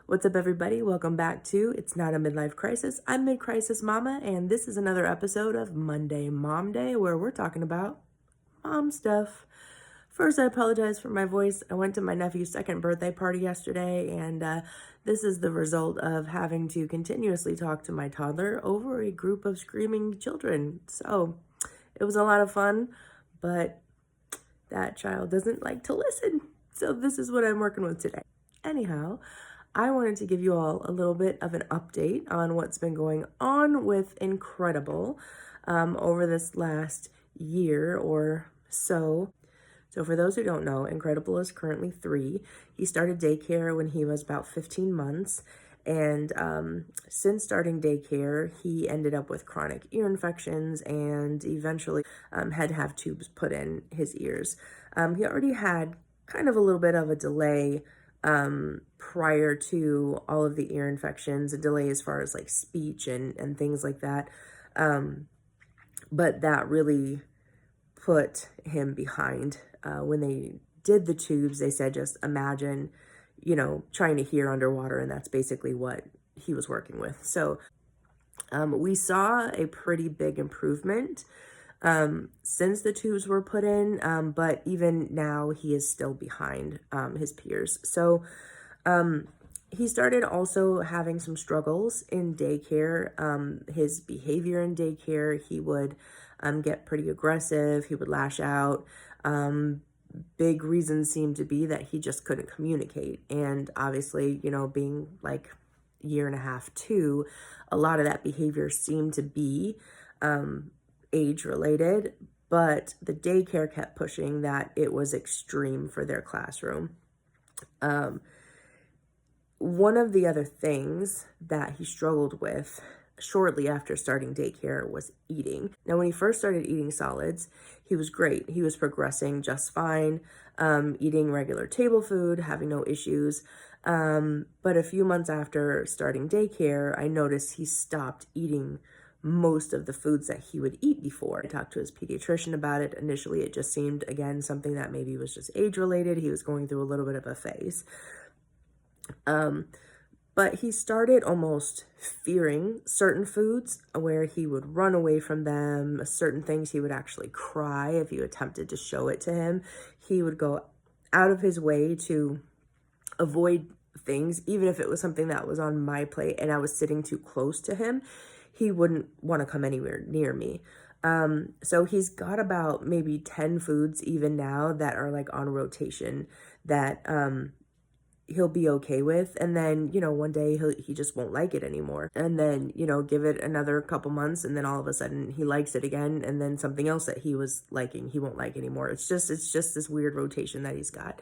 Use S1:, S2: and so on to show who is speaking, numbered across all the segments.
S1: What's up, everybody? Welcome back to It's Not a Midlife Crisis. I'm Mid-Crisis Mama, and this is another episode of Monday Mom Day, where we're talking about mom stuff. First, I apologize for my voice. I went to my nephew's second birthday party yesterday, and this is the result of having to continuously talk to my toddler over a group of screaming children. So, it was a lot of fun, but that child doesn't like to listen. So this is what I'm working with today. Anyhow, I wanted to give you all a little bit of an update on what's been going on with Incredible over this last year or so. So for those who don't know, Incredible is currently 3. He started daycare when he was about 15 months. And since starting daycare, he ended up with chronic ear infections and eventually had to have tubes put in his ears. He already had kind of a little bit of a delay prior to all of the ear infections, a delay as far as like speech and things like that. But that really put him behind. When they did the tubes, they said, just imagine, trying to hear underwater, and that's basically what he was working with. So we saw a pretty big improvement since the tubes were put in, but even now he is still behind his peers. So he started also having some struggles in daycare. His behavior in daycare, he would get pretty aggressive, he would lash out. Big reasons seemed to be that he just couldn't communicate. And obviously, being like a year and a half, 2, a lot of that behavior seemed to be age related, but the daycare kept pushing that it was extreme for their classroom. One of the other things that he struggled with shortly after starting daycare was eating. Now, when he first started eating solids, he was great. He was progressing just fine, eating regular table food, having no issues. But a few months after starting daycare, I noticed he stopped eating most of the foods that he would eat before. I talked to his pediatrician about it. Initially, it just seemed, again, something that maybe was just age related. He was going through a little bit of a phase. But he started almost fearing certain foods where he would run away from them. Certain things he would actually cry if you attempted to show it to him. He would go out of his way to avoid things, even if it was something that was on my plate and I was sitting too close to him. He wouldn't want to come anywhere near me. So he's got about maybe 10 foods even now that are like on rotation that he'll be okay with, and then one day he just won't like it anymore, and then give it another couple months, and then all of a sudden he likes it again, and then something else that he was liking he won't like anymore. It's just this weird rotation that he's got.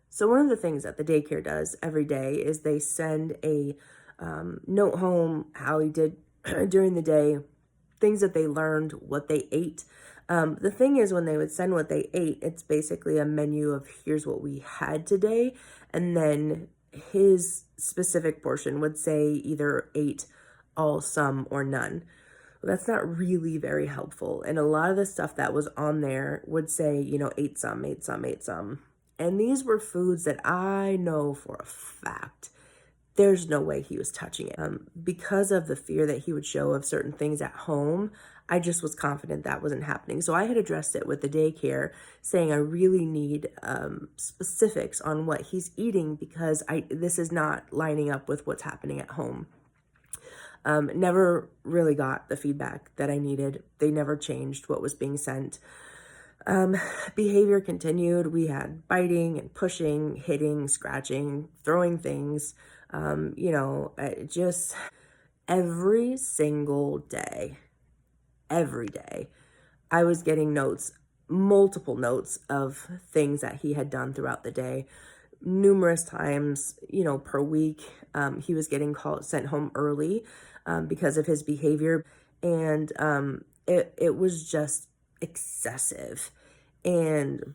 S1: So one of the things that the daycare does every day is they send a note home, how he did during the day, things that they learned, what they ate. The thing is, when they would send what they ate, it's basically a menu of here's what we had today. And then his specific portion would say either 8, all, some, or none. Well, that's not really very helpful. And a lot of the stuff that was on there would say, 8 some, 8 some, 8 some. And these were foods that I know for a fact there's no way he was touching it. Because of the fear that he would show of certain things at home, I just was confident that wasn't happening. So I had addressed it with the daycare, saying I really need specifics on what he's eating because this is not lining up with what's happening at home. Never really got the feedback that I needed. They never changed what was being sent. Behavior continued. We had biting and pushing, hitting, scratching, throwing things, just every single day, I was getting notes, multiple notes of things that he had done throughout the day. Numerous times, per week, he was getting sent home early because of his behavior. And it was just excessive. And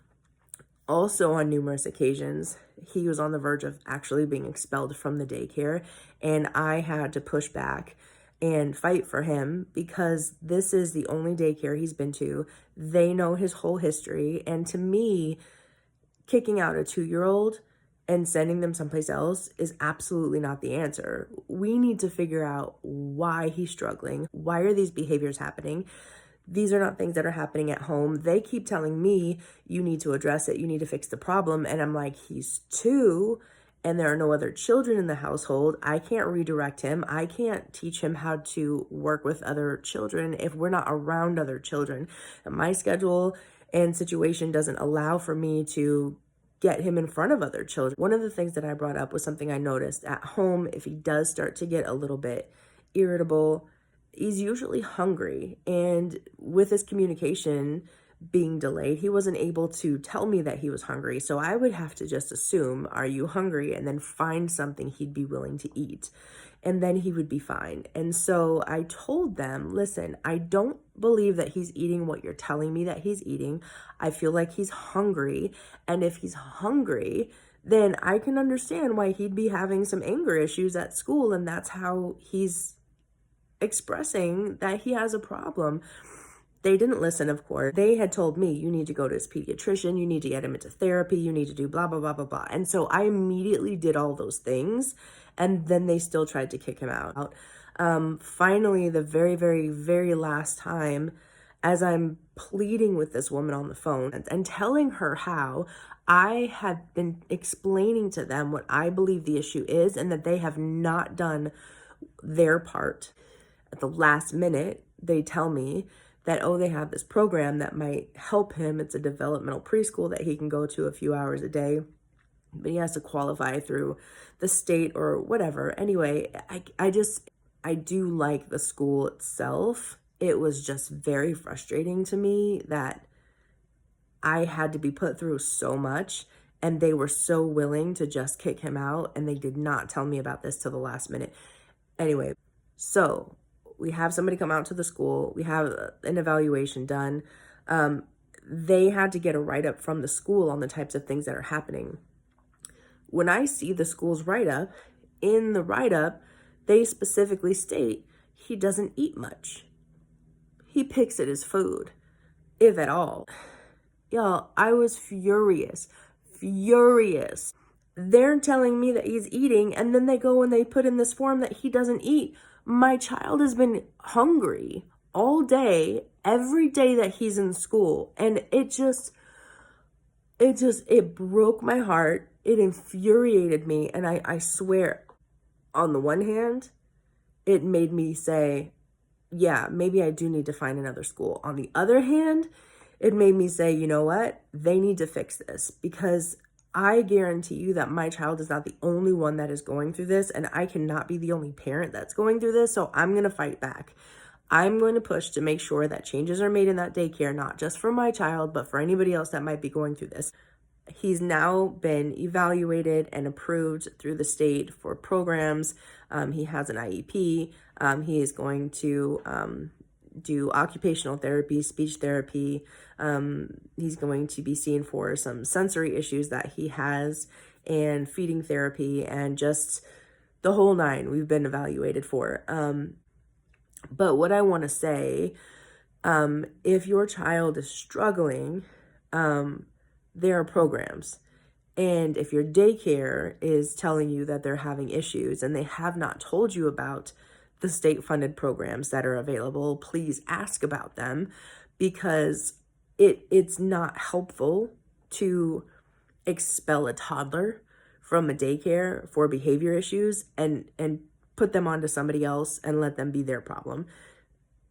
S1: also on numerous occasions, he was on the verge of actually being expelled from the daycare, and I had to push back and fight for him because this is the only daycare he's been to. They know his whole history, and to me, kicking out a 2-year-old and sending them someplace else is absolutely not the answer. We need to figure out why he's struggling. Why are these behaviors happening? These are not things that are happening at home. They keep telling me, you need to address it, you need to fix the problem. And I'm like, he's 2 and there are no other children in the household. I can't redirect him. I can't teach him how to work with other children if we're not around other children. My schedule and situation doesn't allow for me to get him in front of other children. One of the things that I brought up was something I noticed at home. If he does start to get a little bit irritable, he's usually hungry. And with his communication being delayed, he wasn't able to tell me that he was hungry. So I would have to just assume, are you hungry? And then find something he'd be willing to eat. And then he would be fine. And so I told them, listen, I don't believe that he's eating what you're telling me that he's eating. I feel like he's hungry. And if he's hungry, then I can understand why he'd be having some anger issues at school. And that's how he's expressing that he has a problem. They didn't listen, of course. They had told me, you need to go to his pediatrician, you need to get him into therapy, you need to do blah, blah, blah, blah, blah. And so I immediately did all those things, and then they still tried to kick him out. Finally, the very, very, very last time, as I'm pleading with this woman on the phone and telling her how I have been explaining to them what I believe the issue is and that they have not done their part. At the last minute, they tell me that, oh, they have this program that might help him. It's a developmental preschool that he can go to a few hours a day, but he has to qualify through the state or whatever. Anyway, I do like the school itself. It was just very frustrating to me that I had to be put through so much and they were so willing to just kick him out, and they did not tell me about this till the last minute. Anyway, so we have somebody come out to the school. We have an evaluation done. They had to get a write-up from the school on the types of things that are happening. When I see the school's write-up, in the write-up, they specifically state he doesn't eat much. He picks at his food, if at all. Y'all, I was furious. They're telling me that he's eating, and then they go and they put in this form that he doesn't eat. My child has been hungry all day, every day that he's in school. And it broke my heart. It infuriated me. And I swear, on the one hand, it made me say, yeah, maybe I do need to find another school. On the other hand, it made me say, you know what? They need to fix this, because I guarantee you that my child is not the only one that is going through this, and I cannot be the only parent that's going through this. So I'm going to fight back. I'm going to push to make sure that changes are made in that daycare, not just for my child, but for anybody else that might be going through this. He's now been evaluated and approved through the state for programs. He has an IEP. He is going to do occupational therapy, speech therapy. He's going to be seen for some sensory issues that he has, and feeding therapy, and just the whole nine we've been evaluated for. But what I want to say, if your child is struggling, there are programs. And if your daycare is telling you that they're having issues and they have not told you about the state-funded programs that are available, please ask about them, because it's not helpful to expel a toddler from a daycare for behavior issues and put them onto somebody else and let them be their problem.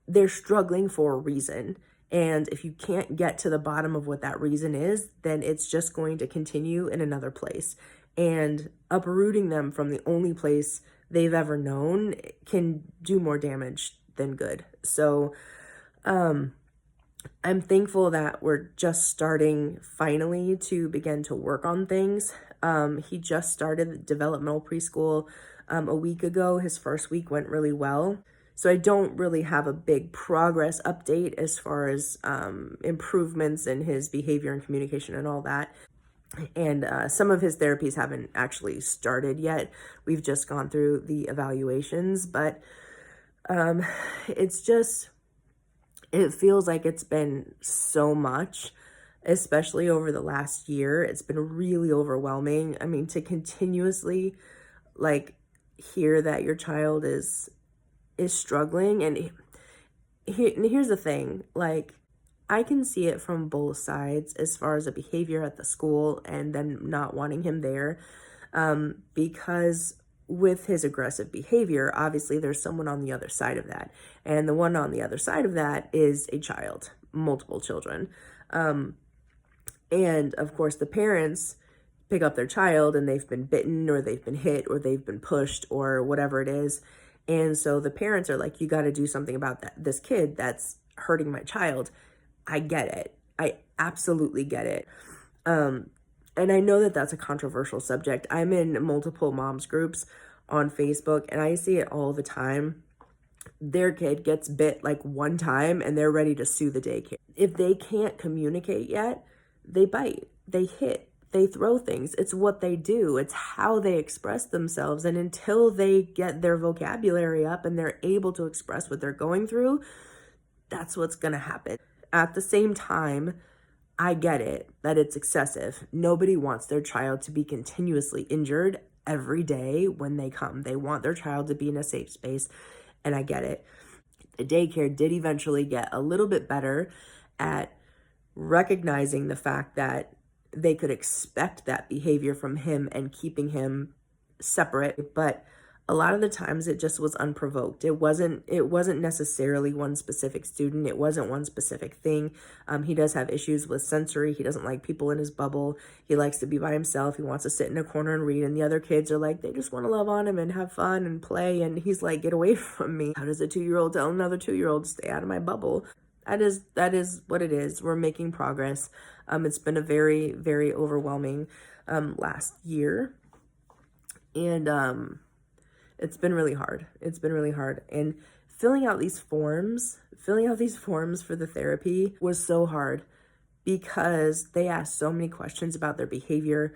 S1: They're struggling for a reason. And if you can't get to the bottom of what that reason is, then it's just going to continue in another place. And uprooting them from the only place they've ever known can do more damage than good. So I'm thankful that we're just starting finally to begin to work on things. He just started developmental preschool a week ago. His first week went really well. So I don't really have a big progress update as far as improvements in his behavior and communication and all that. And some of his therapies haven't actually started yet. We've just gone through the evaluations, but it feels like it's been so much. especially over the last year. It's been really overwhelming. I mean, to continuously like hear that your child is struggling. And here's the thing, like, I can see it from both sides as far as the behavior at the school and then not wanting him there. Because with his aggressive behavior, obviously there's someone on the other side of that. And the one on the other side of that is a child, multiple children. And of course, the parents pick up their child and they've been bitten or they've been hit or they've been pushed or whatever it is. And so the parents are like, you got to do something about this kid that's hurting my child. I get it. I absolutely get it. And I know that that's a controversial subject. I'm in multiple moms groups on Facebook and I see it all the time. Their kid gets bit like one time and they're ready to sue the daycare. If they can't communicate yet, they bite, they hit, they throw things. It's what they do. It's how they express themselves. And until they get their vocabulary up and they're able to express what they're going through, that's what's going to happen. At the same time, I get it that it's excessive. Nobody wants their child to be continuously injured every day when they come. They want their child to be in a safe space, and I get it. The daycare did eventually get a little bit better at recognizing the fact that they could expect that behavior from him and keeping him separate, but a lot of the times it just was unprovoked. It wasn't necessarily one specific student. It wasn't one specific thing. He does have issues with sensory. He doesn't like people in his bubble. He likes to be by himself. He wants to sit in a corner and read. And the other kids are like, they just want to love on him and have fun and play. And he's like, get away from me. How does a 2-year-old tell another 2-year-old to stay out of my bubble? That is what it is. We're making progress. It's been a very, very overwhelming last year. And it's been really hard. It's been really hard. And filling out these forms for the therapy was so hard because they ask so many questions about their behavior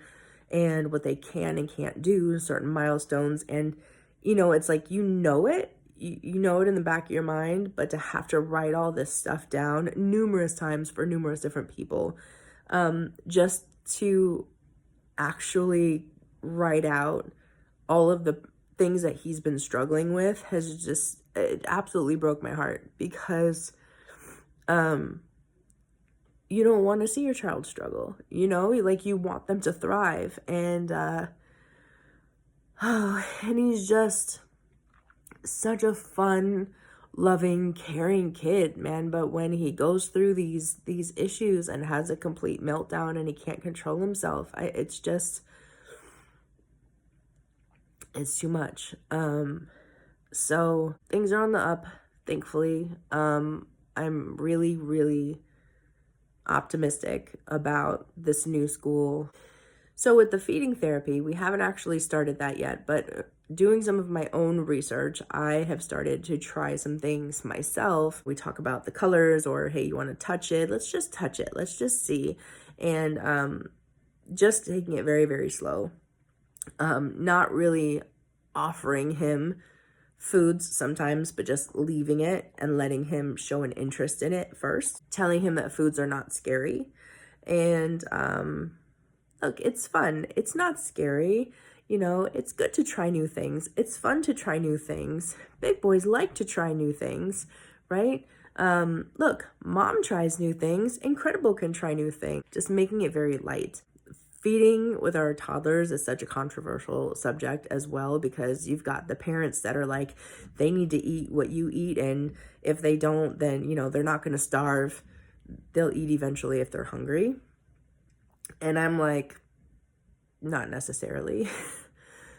S1: and what they can and can't do, certain milestones. And, it's like, you know it in the back of your mind, but to have to write all this stuff down numerous times for numerous different people, just to actually write out all of the things that he's been struggling with it absolutely broke my heart because you don't want to see your child struggle, like you want them to thrive. And and he's just such a fun, loving, caring kid, man. But when he goes through these issues and has a complete meltdown and he can't control himself, it's too much. So things are on the up, thankfully. I'm really, really optimistic about this new school. So with the feeding therapy, we haven't actually started that yet, but doing some of my own research, I have started to try some things myself. We talk about the colors or, hey, you want to touch it? Let's just touch it. Let's just see. And just taking it very, very slow. Not really offering him foods sometimes, but just leaving it and letting him show an interest in it first. Telling him that foods are not scary. And look, it's fun. It's not scary. It's good to try new things. It's fun to try new things. Big boys like to try new things, right? Look, mom tries new things. Incredible can try new things. Just making it very light. Feeding with our toddlers is such a controversial subject as well, because you've got the parents that are like, they need to eat what you eat, and if they don't, then, they're not going to starve. They'll eat eventually if they're hungry. And I'm like, not necessarily.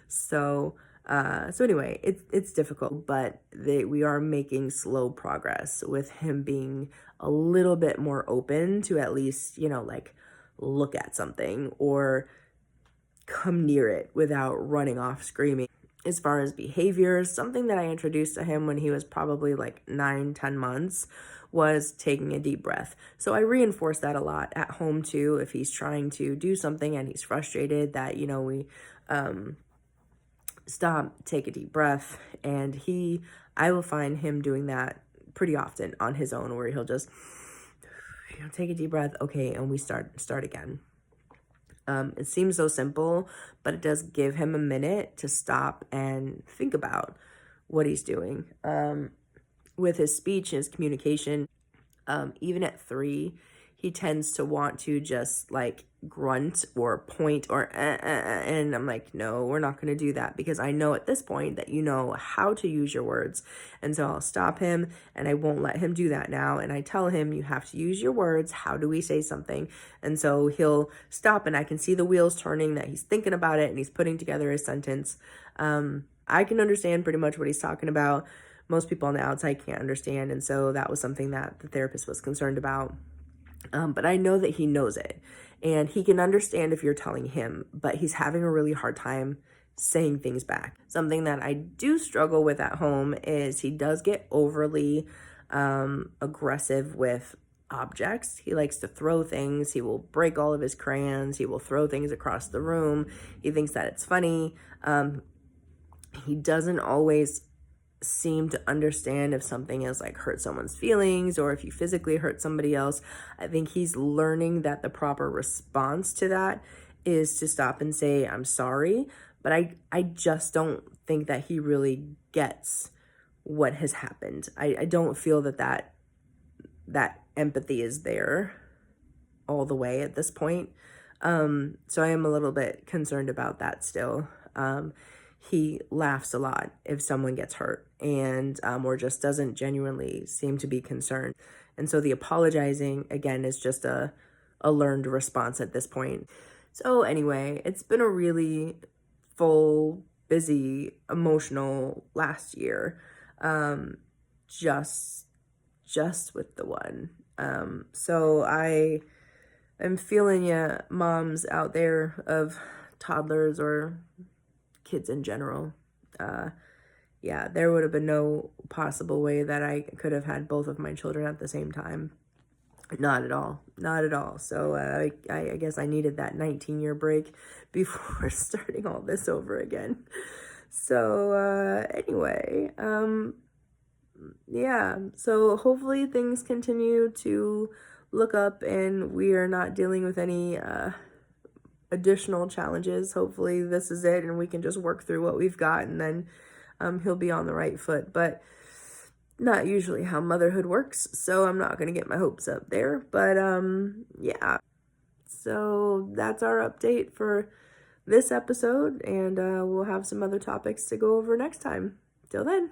S1: So anyway, it's difficult, but we are making slow progress with him being a little bit more open to at least, like, look at something or come near it without running off screaming. As far as behaviors, something that I introduced to him when he was probably like 9-10 months was taking a deep breath. So I reinforce that a lot at home too. If he's trying to do something and he's frustrated, that, we stop, take a deep breath. And I will find him doing that pretty often on his own, where he'll just take a deep breath. Okay, and we start again. It seems so simple, but it does give him a minute to stop and think about what he's doing. With his speech, his communication, even at 3, he tends to want to just like grunt or point or and I'm like, no, we're not going to do that, because I know at this point that you know how to use your words. And so I'll stop him and I won't let him do that now. And I tell him, you have to use your words. How do we say something? And so he'll stop and I can see the wheels turning, that he's thinking about it and he's putting together his sentence. I can understand pretty much what he's talking about. Most people on the outside can't understand. And so that was something that the therapist was concerned about. But I know that he knows it and he can understand if you're telling him, but he's having a really hard time saying things back. Something that I do struggle with at home is he does get overly aggressive with objects. He likes to throw things. He will break all of his crayons. He will throw things across the room. He thinks that it's funny. He doesn't always seem to understand if something has like hurt someone's feelings or if you physically hurt somebody else. I think he's learning that the proper response to that is to stop and say, I'm sorry. But I just don't think that he really gets what has happened. I don't feel that empathy is there all the way at this point. So I am a little bit concerned about that still. He laughs a lot if someone gets hurt and or just doesn't genuinely seem to be concerned. And so the apologizing, again, is just a learned response at this point. So anyway, it's been a really full, busy, emotional last year, just with the one. So I am feeling you, moms out there of toddlers or kids in general. Yeah, there would have been no possible way that I could have had both of my children at the same time. Not at all. Not at all. So I guess I needed that 19-year break before starting all this over again. So anyway, yeah. So hopefully things continue to look up and we are not dealing with any additional challenges. Hopefully this is it and we can just work through what we've got, and then he'll be on the right foot. But not usually how motherhood works, so I'm not gonna get my hopes up there. But yeah, so that's our update for this episode, and we'll have some other topics to go over next time. Till then.